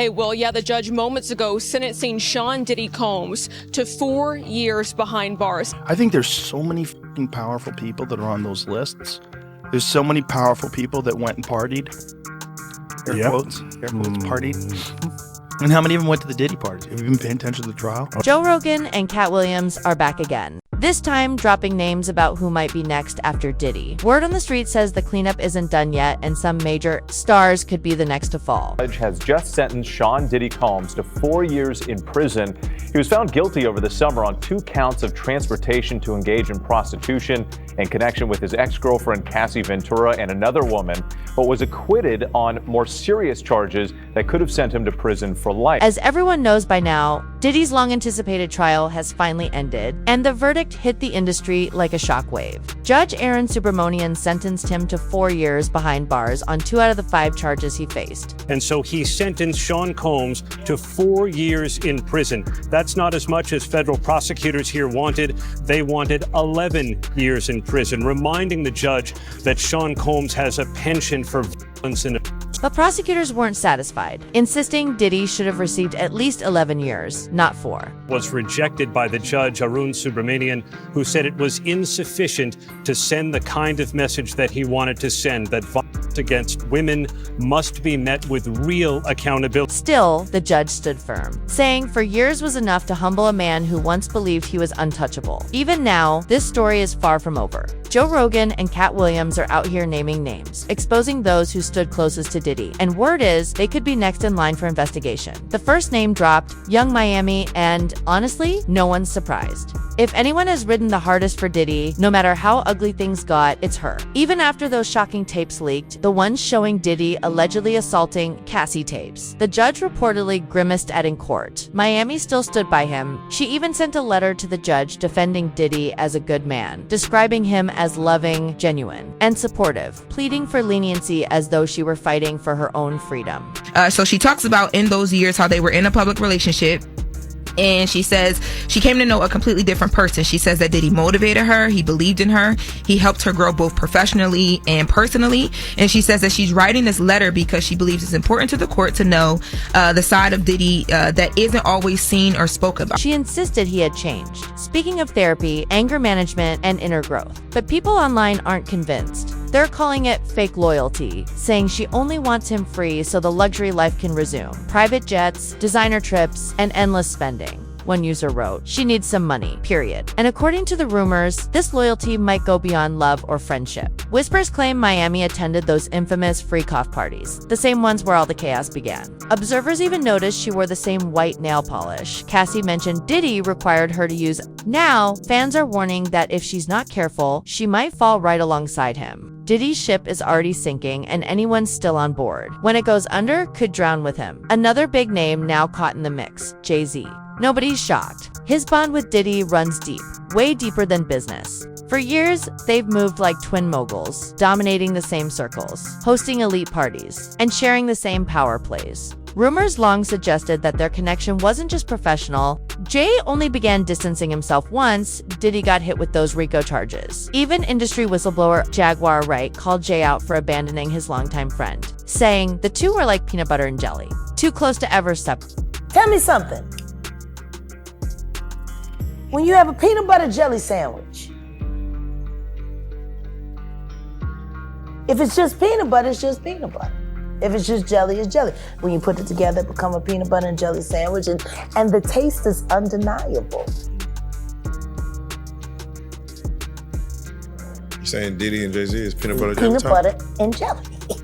Hey, well, yeah, the judge moments ago sentencing Sean Diddy Combs to 4 years behind bars. I think there's so many fucking powerful people that are on those lists. There's so many powerful people that went and partied. Air quotes, partied. And how many of them went to the Diddy party? Have you been paying attention to the trial? Joe Rogan and Katt Williams are back again. This time, dropping names about who might be next after Diddy. Word on the street says the cleanup isn't done yet, and some major stars could be the next to fall. The judge has just sentenced Sean Diddy Combs to 4 years in prison. He was found guilty over the summer on 2 counts of transportation to engage in prostitution in connection with his ex-girlfriend Cassie Ventura and another woman, but was acquitted on more serious charges that could have sent him to prison for life. As everyone knows by now, Diddy's long-anticipated trial has finally ended, and the verdict hit the industry like a shockwave. Judge Aaron Subramanian sentenced him to 4 years behind bars on 2 out of the 5 charges he faced. And so he sentenced Sean Combs to 4 years in prison. That's not as much as federal prosecutors here wanted. They wanted 11 years in prison, reminding the judge that Sean Combs has a penchant for violence and But prosecutors weren't satisfied, insisting Diddy should have received at least 11 years, not 4. Was rejected by the judge, Arun Subramanian, who said it was insufficient to send the kind of message that he wanted to send, that violence against women must be met with real accountability. Still, the judge stood firm, saying 4 years was enough to humble a man who once believed he was untouchable. Even now, this story is far from over. Joe Rogan and Katt Williams are out here naming names, exposing those who stood closest to Diddy, and word is they could be next in line for investigation. The first name dropped, Young Miami, and honestly, no one's surprised. If anyone has ridden the hardest for Diddy, no matter how ugly things got, it's her. Even after those shocking tapes leaked, the ones showing Diddy allegedly assaulting Cassie tapes, the judge reportedly grimaced at in court. Miami still stood by him. She even sent a letter to the judge defending Diddy as a good man, describing him as loving, genuine, and supportive, pleading for leniency as though she were fighting for her own freedom. So she talks about in those years how they were in a public relationship. And she says she came to know a completely different person. She says that Diddy motivated her. He believed in her. He helped her grow both professionally and personally. And she says that she's writing this letter because she believes it's important to the court to know the side of Diddy that isn't always seen or spoken about. She insisted he had changed, speaking of therapy, anger management, and inner growth. But people online aren't convinced. They're calling it fake loyalty, saying she only wants him free so the luxury life can resume. Private jets, designer trips, and endless spending. One user wrote, she needs some money, period. And according to the rumors, this loyalty might go beyond love or friendship. Whispers claim Miami attended those infamous freak-off parties, the same ones where all the chaos began. Observers even noticed she wore the same white nail polish Cassie mentioned Diddy required her to use. Now, fans are warning that if she's not careful, she might fall right alongside him. Diddy's ship is already sinking, and anyone still on board, when it goes under, could drown with him. Another big name now caught in the mix, Jay-Z. Nobody's shocked. His bond with Diddy runs deep, way deeper than business. For years, they've moved like twin moguls, dominating the same circles, hosting elite parties, and sharing the same power plays. Rumors long suggested that their connection wasn't just professional. Jay only began distancing himself once Diddy got hit with those Rico charges. Even industry whistleblower Jaguar Wright called Jay out for abandoning his longtime friend, saying the two were like peanut butter and jelly, too close to ever separate. Tell me something. When you have a peanut butter jelly sandwich, if it's just peanut butter, it's just peanut butter. If it's just jelly, it's jelly. When you put it together, it becomes a peanut butter and jelly sandwich, and the taste is undeniable. You're saying Diddy and Jay-Z is peanut butter Peanut butter and jelly.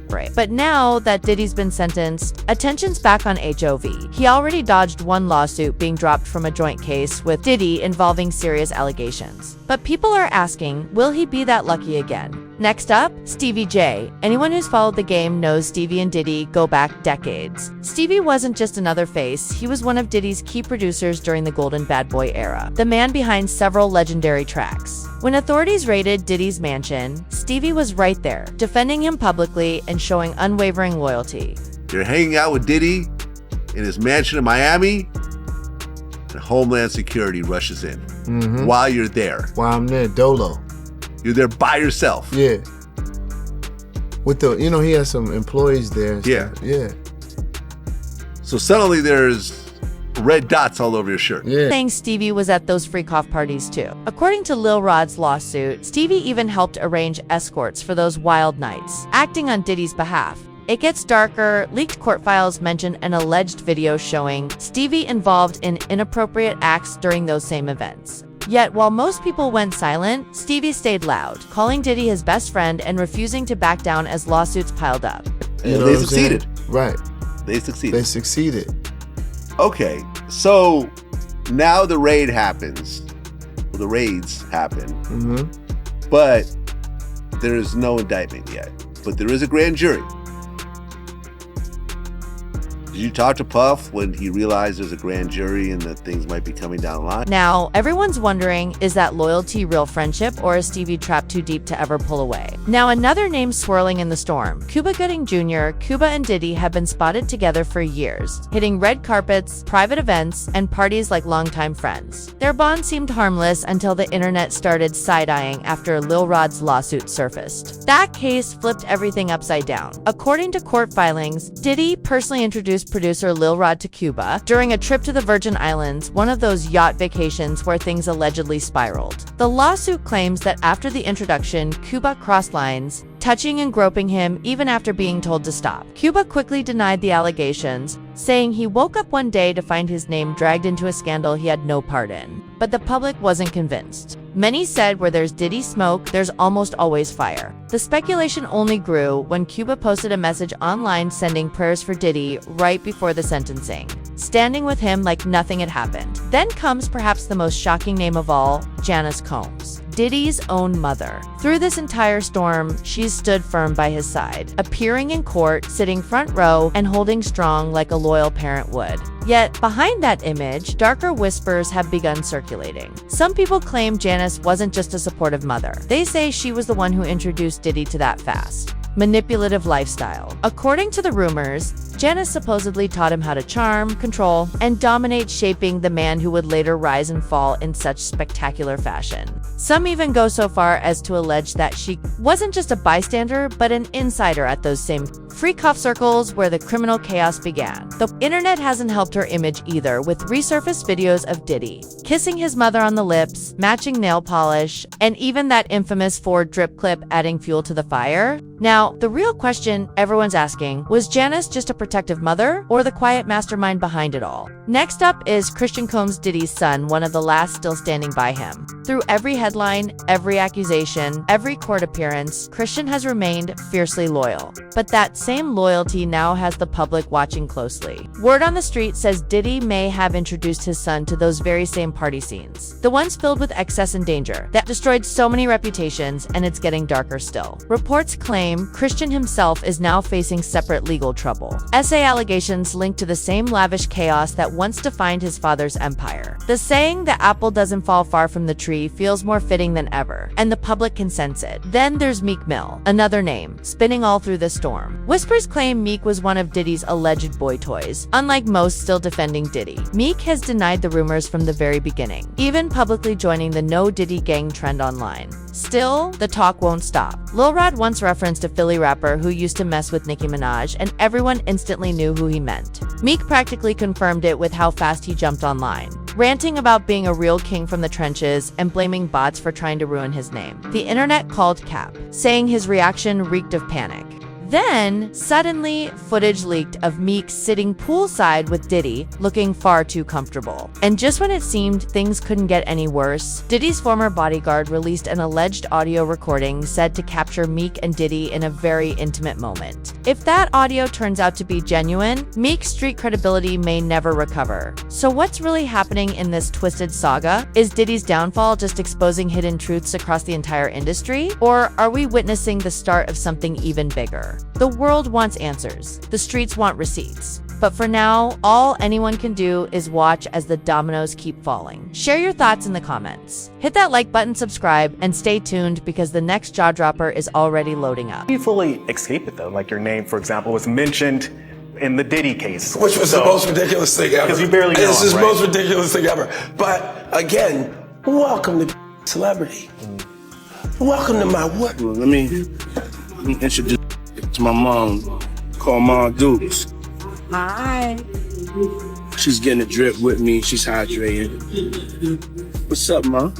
Right. But now that Diddy's been sentenced, attention's back on HOV. He already dodged one lawsuit being dropped from a joint case with Diddy involving serious allegations. But people are asking, will he be that lucky again? Next up, Stevie J. Anyone who's followed the game knows Stevie and Diddy go back decades. Stevie wasn't just another face, he was one of Diddy's key producers during the Golden Bad Boy era, the man behind several legendary tracks. When authorities raided Diddy's mansion, Stevie was right there, defending him publicly and showing unwavering loyalty. You're hanging out with Diddy in his mansion in Miami, and Homeland Security rushes in while you're there. While I'm there, Dolo. You're there by yourself. Yeah. With the, he has some employees there. Yeah. Yeah. So suddenly there's red dots all over your shirt. Saying Stevie was at those freak-off parties too. According to Lil Rod's lawsuit, Stevie even helped arrange escorts for those wild nights, acting on Diddy's behalf. It gets darker. Leaked court files mention an alleged video showing Stevie involved in inappropriate acts during those same events. Yet, while most people went silent, Stevie stayed loud, calling Diddy his best friend and refusing to back down as lawsuits piled up. And they succeeded. Right. They succeeded. They succeeded. Okay, so now the raid happens. Well, the raids happen. But there is no indictment yet. But there is a grand jury. Did you talk to Puff when he realized there's a grand jury and that things might be coming down the line? Now, everyone's wondering, is that loyalty real friendship, or is Stevie trapped too deep to ever pull away? Now, another name swirling in the storm. Cuba Gooding Jr., Cuba and Diddy have been spotted together for years, hitting red carpets, private events, and parties like longtime friends. Their bond seemed harmless until the internet started side-eyeing after Lil Rod's lawsuit surfaced. That case flipped everything upside down. According to court filings, Diddy personally introduced producer Lil Rod to Cuba during a trip to the Virgin Islands, one of those yacht vacations where things allegedly spiraled. The lawsuit claims that after the introduction, Cuba crossed lines, touching and groping him even after being told to stop. Cuba quickly denied the allegations, saying he woke up one day to find his name dragged into a scandal he had no part in. But the public wasn't convinced. Many said where there's Diddy smoke, there's almost always fire. The speculation only grew when Cuba posted a message online sending prayers for Diddy right before the sentencing, standing with him like nothing had happened. Then comes perhaps the most shocking name of all, Janice Combs, Diddy's own mother. Through this entire storm, she's stood firm by his side, appearing in court, sitting front row, and holding strong like a loyal parent would. Yet, behind that image, darker whispers have begun circulating. Some people claim Janice wasn't just a supportive mother. They say she was the one who introduced Diddy to that fast, manipulative lifestyle. According to the rumors, Janice supposedly taught him how to charm, control, and dominate, shaping the man who would later rise and fall in such spectacular fashion. Some even go so far as to allege that she wasn't just a bystander, but an insider at those same freak-off circles where the criminal chaos began. The internet hasn't helped her image either, with resurfaced videos of Diddy kissing his mother on the lips, matching nail polish, and even that infamous Ford drip clip adding fuel to the fire. Now, the real question everyone's asking, was Janice just a protective mother, or the quiet mastermind behind it all? Next up is Christian Combs, Diddy's son, one of the last still standing by him. Through every headline, every accusation, every court appearance, Christian has remained fiercely loyal. But that same loyalty now has the public watching closely. Word on the street says Diddy may have introduced his son to those very same party scenes, the ones filled with excess and danger, that destroyed so many reputations, and it's getting darker still. Reports claim Christian himself is now facing separate legal trouble. SA allegations linked to the same lavish chaos that once defined his father's empire. The saying "the apple doesn't fall far from the tree" feels more fitting than ever, and the public can sense it. Then there's Meek Mill, another name, spinning all through the storm. Whispers claim Meek was one of Diddy's alleged boy toys. Unlike most still defending Diddy, Meek has denied the rumors from the very beginning, even publicly joining the No Diddy Gang trend online. Still, the talk won't stop. Lil Rod once referenced a Philly rapper who used to mess with Nicki Minaj, and everyone instantly knew who he meant. Meek practically confirmed it with how fast he jumped online, ranting about being a real king from the trenches and blaming bots for trying to ruin his name. The internet called cap, saying his reaction reeked of panic. Then, suddenly, footage leaked of Meek sitting poolside with Diddy, looking far too comfortable. And just when it seemed things couldn't get any worse, Diddy's former bodyguard released an alleged audio recording said to capture Meek and Diddy in a very intimate moment. If that audio turns out to be genuine, Meek's street credibility may never recover. So what's really happening in this twisted saga? Is Diddy's downfall just exposing hidden truths across the entire industry? Or are we witnessing the start of something even bigger? The world wants answers. The streets want receipts. But for now, all anyone can do is watch as the dominoes keep falling. Share your thoughts in the comments. Hit that like button, subscribe, and stay tuned because the next jaw dropper is already loading up. You fully escape it though. Like your name, for example, was mentioned in the Diddy case. Which was the most ridiculous thing ever. Because you barely know him, This is the right? most ridiculous thing ever. But again, welcome to celebrity. Welcome to my work. Well, let me introduce to my mom, called Mom Dukes. Hi. She's getting a drip with me. She's hydrated. What's up, Ma?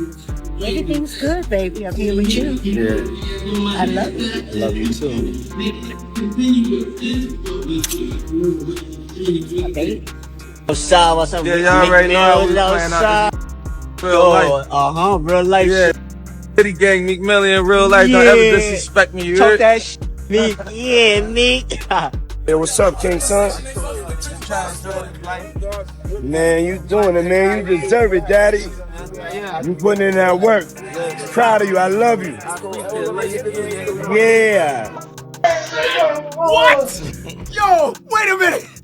Everything's good, baby. I'm here with you. Yeah. I love you. I love you too. What's up? What's up? Yeah, y'all already know how we playing out this real life. Real life. Yeah. City Gang, Meek Mill in real life. Don't ever disrespect me, you Talk heard? that shit, Meek. Yeah, Meek. Hey, what's up, King Son? Man, you doing it, man. You deserve it, Daddy. You putting in that work. Proud of you. I love you. Yeah. What? Yo, wait a minute.